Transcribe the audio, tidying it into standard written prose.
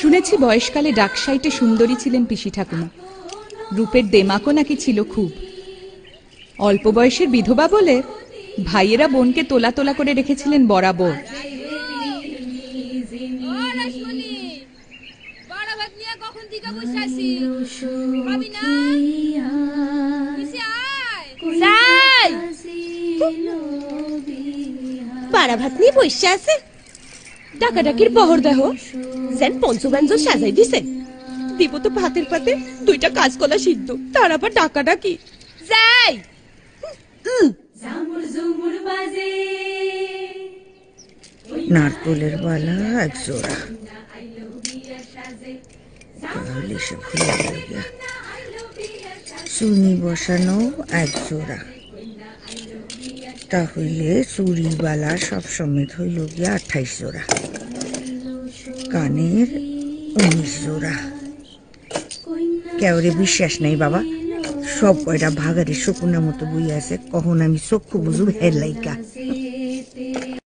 শুনেছি বয়সকালে ডাকসাইটে সুন্দরী ছিলেন পিসি ঠাকুমা, রূপের দেমাকও নাকি ছিল খুব। অল্প বয়সের বিধবা বলে ভাইয়েরা বোনকে তোলা তোলা করে রেখেছিলেন বরাবর। বাড়া ভাত নিয়ে বসে আছে, ডাকাডাকির বহর দেহ যেন পঞ্চব্যঞ্জন সাজাই দিছে। দিব তো ভাতের পাতে দুইটা কাঁচকলা সিদ্ধ, তার আবার ডাকাডাকি। যাই নারকলের বালা এক জোড়া, তাহলে সে ভুলে গেল গিয়া। চুনি বসানো এক জোড়া, তাহলে চুরির বালা সব সমেত হইল গিয়া 28 জোড়া। কানের 19 জোড়া। কেউরে বিশ্বাস নাই বাবা, সব কয়টা ভাগারে শকুনের মতো বই আছে, কখন আমি চক্ষু বুঝু হের লাইকা।